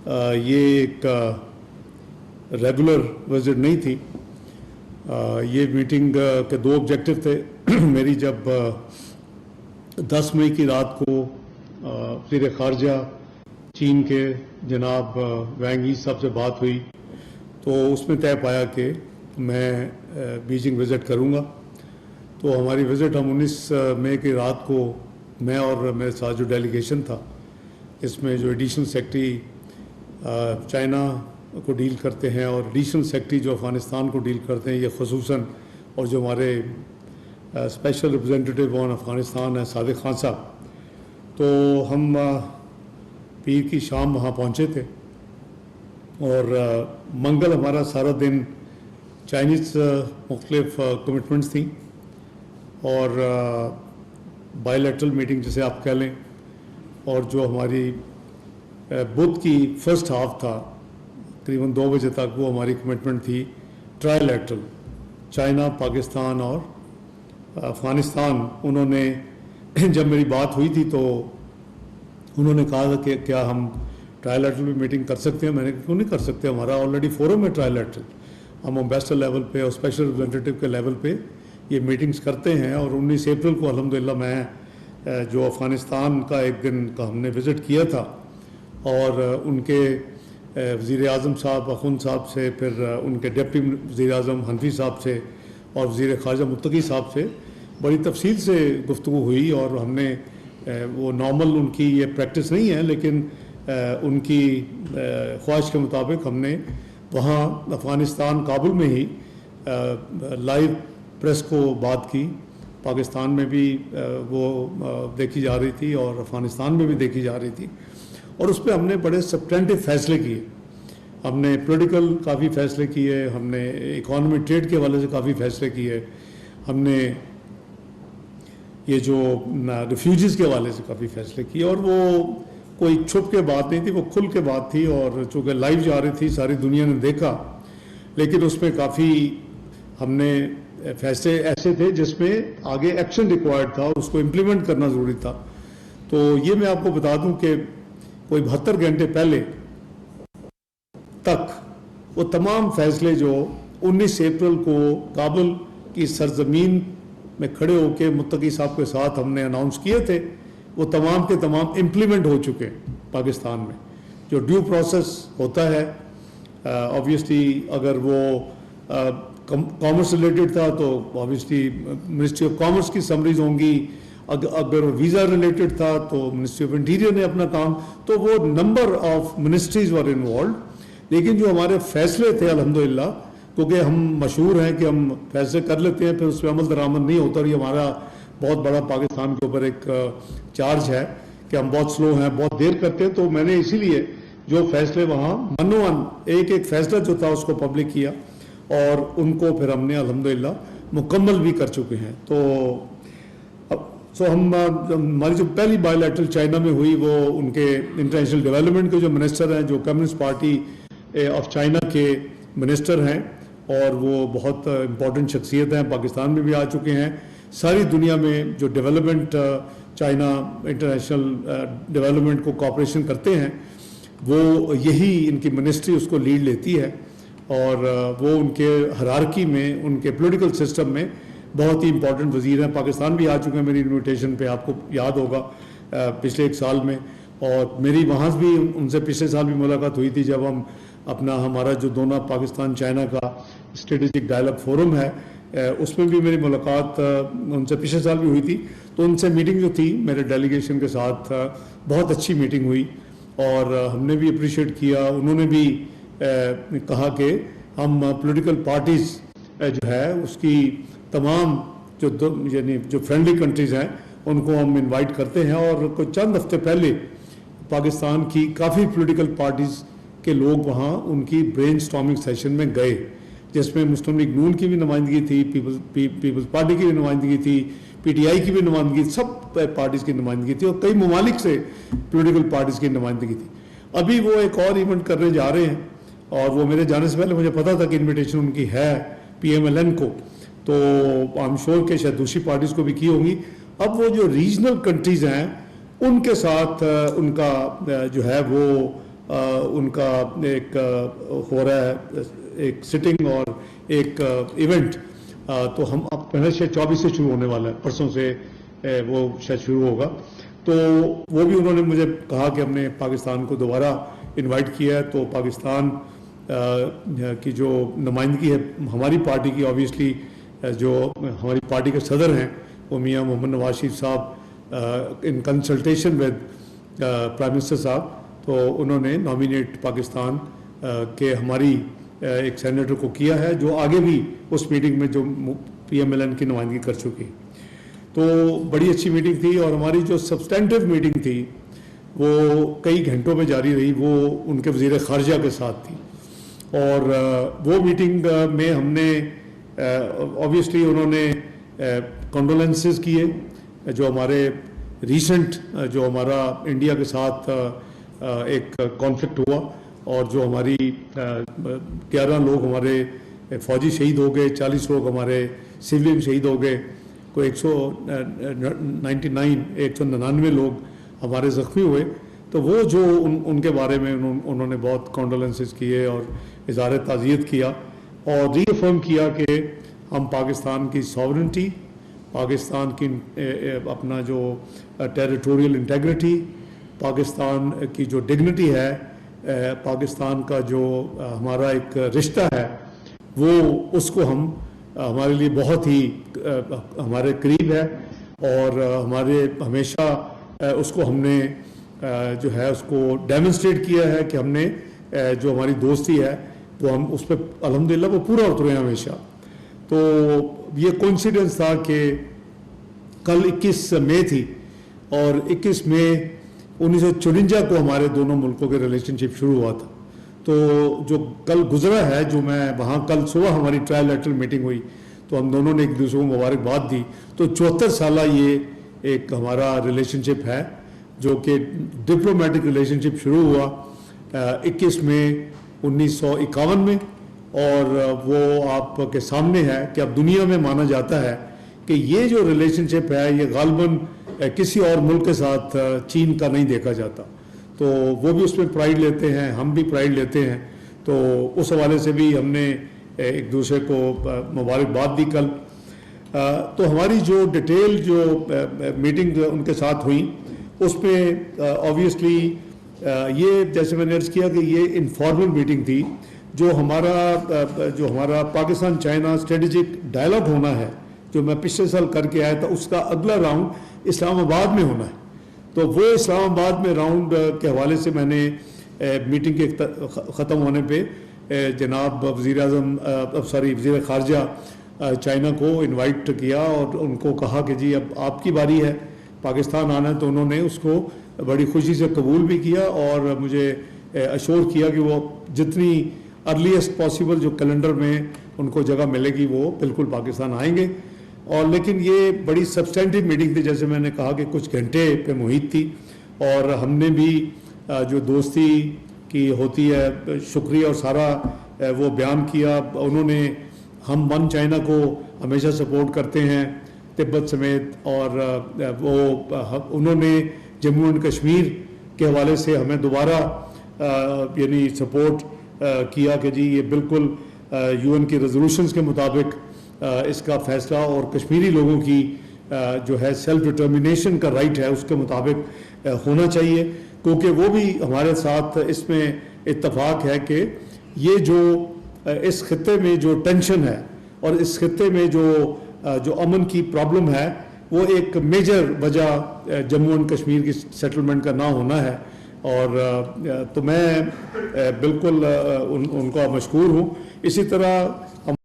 یہ ایک regular visit نہیں تھی. یہ میٹنگ کے دو آبجیکٹو تھے. میری جب 10 مئی کی رات کو وزیر خارجہ چین کے جناب وینگ ای صاحب سے بات ہوئی تو اس میں طے پایا کہ میں بیجنگ وزٹ کروں گا. تو ہماری وزٹ ہم 19 مئی کی رات کو میں اور میرے ساتھ جو ڈیلیگیشن تھا اس میں جو ایڈیشنل سیکرٹری چائنا کو ڈیل کرتے ہیں اور ایڈیشنل سیکرٹری جو افغانستان کو ڈیل کرتے ہیں یہ خصوصاً، اور جو ہمارے اسپیشل ریپرزینٹیٹیو آن افغانستان ہیں صادق خان صاحب، تو ہم پیر کی شام وہاں پہنچے تھے. اور منگل ہمارا سارا دن چائنیز مختلف کمٹمنٹس تھیں اور بائی لیٹرل میٹنگ جسے آپ کہہ لیں، اور جو ہماری بدھ کی فرسٹ ہاف تھا تقریباً 2 بجے تک، وہ ہماری کمٹمنٹ تھی ٹرائی لیٹرل، چائنا، پاکستان اور افغانستان. انہوں نے جب میری بات ہوئی تھی تو انہوں نے کہا کہ کیا ہم ٹرائی لیٹرل بھی میٹنگ کر سکتے ہیں. میں نے کہا کیوں نہیں کر سکتے، ہمارا آلریڈی فورم ہے ٹرائی لیٹرل. ہم امبیسڈر لیول پہ اور اسپیشل ریپرزینٹیٹیو کے لیول پہ یہ میٹنگز کرتے ہیں. اور 19 اپریل کو الحمدللہ میں جو افغانستان کا ایک دن کا ہم نے وزٹ کیا تھا اور ان کے وزیر اعظم صاحب اخون صاحب سے، پھر ان کے ڈپٹی وزیر اعظم حنفی صاحب سے اور وزیر خارجہ متقی صاحب سے بڑی تفصیل سے گفتگو ہوئی. اور ہم نے وہ نارمل ان کی یہ پریکٹس نہیں ہے لیکن ان کی خواہش کے مطابق ہم نے وہاں افغانستان کابل میں ہی لائیو پریس کو بات کی. پاکستان میں بھی وہ دیکھی جا رہی تھی اور افغانستان میں بھی دیکھی جا رہی تھی. اور اس پہ ہم نے بڑے سبسٹینٹیو فیصلے کیے. ہم نے پولیٹیکل کافی فیصلے کیے، ہم نے اکانومی ٹریڈ کے حوالے سے کافی فیصلے کیے، ہم نے یہ جو ریفیوجیز کے حوالے سے کافی فیصلے کیے. اور وہ کوئی چھپ کے بات نہیں تھی، وہ کھل کے بات تھی. اور چونکہ لائیو جا رہی تھی ساری دنیا نے دیکھا، لیکن اس میں کافی ہم نے فیصلے ایسے تھے جس میں آگے ایکشن ریکوائرڈ تھا اور اس کو امپلیمنٹ کرنا ضروری تھا. تو یہ میں آپ کو بتا دوں کہ کوئی 72 گھنٹے پہلے تک وہ تمام فیصلے جو 19 اپریل کو کابل کی سرزمین میں کھڑے ہو کے متقی صاحب کے ساتھ ہم نے اناؤنس کیے تھے، وہ تمام کے تمام امپلیمنٹ ہو چکے پاکستان میں. جو ڈیو پروسیس ہوتا ہے آبویسلی، اگر وہ کامرس ریلیٹڈ تھا تو آبویسلی منسٹری آف کامرس کی سمریز ہوں گی، اگر ویزا ریلیٹڈ تھا تو منسٹری آف انٹیریئر نے اپنا کام، تو وہ number of ministries were involved. لیکن جو ہمارے فیصلے تھے الحمدللہ، کیونکہ ہم مشہور ہیں کہ ہم فیصلے کر لیتے ہیں پھر اس پہ عمل درآمد نہیں ہوتا، اور یہ ہمارا بہت بڑا پاکستان کے اوپر ایک چارج ہے کہ ہم بہت سلو ہیں، بہت دیر کرتے ہیں. تو میں نے اسی لیے جو فیصلے وہاں منوان ایک فیصلہ جو تھا اس کو پبلک کیا اور ان کو پھر ہم نے الحمدللہ مکمل بھی کر چکے ہیں. تو ہماری جو پہلی بائی لیٹرل چائنا میں ہوئی وہ ان کے انٹرنیشنل ڈیولپمنٹ کے جو منسٹر ہیں، جو کمیونسٹ پارٹی آف چائنا کے منسٹر ہیں، اور وہ بہت امپورٹنٹ شخصیت ہیں، پاکستان میں بھی آ چکے ہیں. ساری دنیا میں جو ڈیولپمنٹ چائنا انٹرنیشنل ڈیولپمنٹ کو کوآپریشن کرتے ہیں، وہ یہی ان کی منسٹری اس کو لیڈ لیتی ہے. اور وہ ان کے ہرارکی میں، ان کے پولیٹیکل سسٹم میں بہت ہی امپورٹنٹ وزیر ہیں. پاکستان بھی آ چکے ہیں میری انویٹیشن پہ، آپ کو یاد ہوگا پچھلے 1 سال میں. اور میری وہاں بھی ان سے پچھلے سال بھی ملاقات ہوئی تھی جب ہمارا جو دونوں پاکستان چائنا کا اسٹریٹجک ڈائلاگ فورم ہے، اس میں بھی میری ملاقات ان سے پچھلے سال بھی ہوئی تھی. تو ان سے میٹنگ جو تھی میرے ڈیلیگیشن کے ساتھ بہت اچھی میٹنگ ہوئی اور ہم نے بھی اپریشیٹ کیا. انہوں نے بھی کہا کہ ہم پولیٹیکل پارٹیز جو ہے اس کی تمام یعنی جو فرینڈلی کنٹریز ہیں ان کو ہم انوائٹ کرتے ہیں. اور کوئی چند ہفتے پہلے پاکستان کی کافی پولیٹیکل پارٹیز کے لوگ وہاں ان کی برین سٹارمنگ سیشن میں گئے، جس میں مسلم لیگ نون کی بھی نمائندگی تھی، پیپلز پارٹی کی بھی نمائندگی تھی، پی ٹی آئی کی بھی نمائندگی، سب پارٹیز کی نمائندگی تھی اور کئی ممالک سے پولیٹیکل پارٹیز کی نمائندگی تھی. ابھی وہ ایک اور ایونٹ کرنے جا رہے ہیں اور وہ میرے جانے سے پہلے مجھے پتا تھا کہ انویٹیشن ان کی ہے پی ایم ایل این کو، تو آئی ایم شیور کہ شاید دوسری پارٹیز کو بھی کی ہوں گی. اب وہ جو ریجنل کنٹریز ہیں ان کے ساتھ ان کا جو ہے وہ ان کا ایک ہو رہا ہے ایک سٹنگ اور ایک ایونٹ، تو ہم اب پہلے شاید 24 سے شروع ہونے والا ہے، پرسوں سے وہ شاید شروع ہوگا. تو وہ بھی انہوں نے مجھے کہا کہ ہم نے پاکستان کو دوبارہ انوائٹ کیا ہے. تو پاکستان کی جو نمائندگی ہے ہماری پارٹی کی، آبویسلی جو ہماری پارٹی کے صدر ہیں وہ میاں محمد نواز شریف صاحب، in consultation with prime minister صاحب، تو انہوں نے نامینیٹ پاکستان کے ہماری ایک سینیٹر کو کیا ہے، جو آگے بھی اس میٹنگ میں جو پی ایم ایل این کی نمائندگی کر چکی. تو بڑی اچھی میٹنگ تھی، اور ہماری جو سبسٹینٹیو میٹنگ تھی وہ کئی گھنٹوں میں جاری رہی، وہ ان کے وزیر خارجہ کے ساتھ تھی. اور وہ میٹنگ میں ہم نے آبویسلی انہوں نے کنڈولنسز کیے جو ہمارے ریسنٹ جو ہمارا انڈیا کے ساتھ ایک کانفلکٹ ہوا، اور جو ہماری 11 لوگ ہمارے فوجی شہید ہو گئے، 40 لوگ ہمارے سولین شہید ہو گئے، کوئی 199 لوگ ہمارے زخمی ہوئے. تو وہ جو ان کے بارے میں انہوں نے بہت کنڈولنسز کیے اور اظہار تعزیت کیا، اور ری افرم کیا کہ ہم پاکستان کی ساورنٹی، پاکستان کی اپنا جو ٹیریٹوریل انٹیگریٹی، پاکستان کی جو ڈگنیٹی ہے، پاکستان کا جو ہمارا ایک رشتہ ہے، وہ اس کو ہم ہمارے لیے بہت ہی ہمارے قریب ہے، اور ہمارے ہمیشہ اس کو ہم نے جو ہے اس کو ڈیمونسٹریٹ کیا ہے کہ ہم نے جو ہماری دوستی ہے وہ ہم اس پہ الحمدللہ وہ پورا اترے ہیں ہمیشہ. تو یہ کوئنسیڈنس تھا کہ کل 21 مئی تھی، اور 21 مئی 1954 کو ہمارے دونوں ملکوں کے ریلیشن شپ شروع ہوا تھا. تو جو کل گزرا ہے، جو میں وہاں کل صبح ہماری ٹرائل لیٹرل میٹنگ ہوئی تو ہم دونوں نے ایک دوسرے کو مبارکباد دی. تو 74 سالہ یہ ایک ہمارا ریلیشن شپ ہے، جو کہ ڈپلومیٹک ریلیشن شپ شروع ہوا 21 مئی 1951 میں، اور وہ آپ کے سامنے ہے کہ اب دنیا میں مانا جاتا ہے کہ یہ جو ریلیشن شپ ہے یہ غالباً کسی اور ملک کے ساتھ چین کا نہیں دیکھا جاتا. تو وہ بھی اس میں پرائیڈ لیتے ہیں، ہم بھی پرائیڈ لیتے ہیں. تو اس حوالے سے بھی ہم نے ایک دوسرے کو مبارکباد دی کل. تو ہماری جو ڈیٹیل جو میٹنگ ان کے ساتھ ہوئی، اس میں آبویسلی یہ جیسے میں نے عرض کیا کہ یہ انفارمل میٹنگ تھی. جو ہمارا پاکستان چائنا اسٹریٹجک ڈائلاگ ہونا ہے، جو میں پچھلے سال کر کے آیا تھا، اس کا اگلا راؤنڈ اسلام آباد میں ہونا ہے. تو وہ اسلام آباد میں راؤنڈ کے حوالے سے میں نے میٹنگ کے ختم ہونے پہ جناب وزیر خارجہ چائنا کو انوائٹ کیا، اور ان کو کہا کہ جی اب آپ کی باری ہے پاکستان آنا ہے. تو انہوں نے اس کو بڑی خوشی سے قبول بھی کیا، اور مجھے اشور کیا کہ وہ جتنی ارلیسٹ پاسبل جو کیلنڈر میں ان کو جگہ ملے گی وہ بالکل پاکستان آئیں گے. اور لیکن یہ بڑی سبسٹینٹیو میٹنگ تھی، جیسے میں نے کہا کہ کچھ گھنٹے پہ محیط تھی، اور ہم نے بھی جو دوستی کی ہوتی ہے شکریہ اور سارا وہ بیان کیا. انہوں نے ہم ون چائنا کو ہمیشہ سپورٹ کرتے ہیں تبت سمیت، اور وہ انہوں نے جموں اینڈ کشمیر کے حوالے سے ہمیں دوبارہ یعنی سپورٹ کیا کہ جی یہ بالکل یو این کی ریزولوشنز کے مطابق اس کا فیصلہ، اور کشمیری لوگوں کی جو ہے سیلف ڈٹرمنیشن کا رائٹ ہے اس کے مطابق ہونا چاہیے. کیونکہ وہ بھی ہمارے ساتھ اس میں اتفاق ہے کہ یہ جو اس خطے میں جو ٹینشن ہے، اور اس خطے میں جو امن کی پرابلم ہے، وہ ایک میجر وجہ جموں اینڈ کشمیر کی سیٹلمنٹ کا نہ ہونا ہے. اور تو میں بالکل ان کا مشکور ہوں. اسی طرح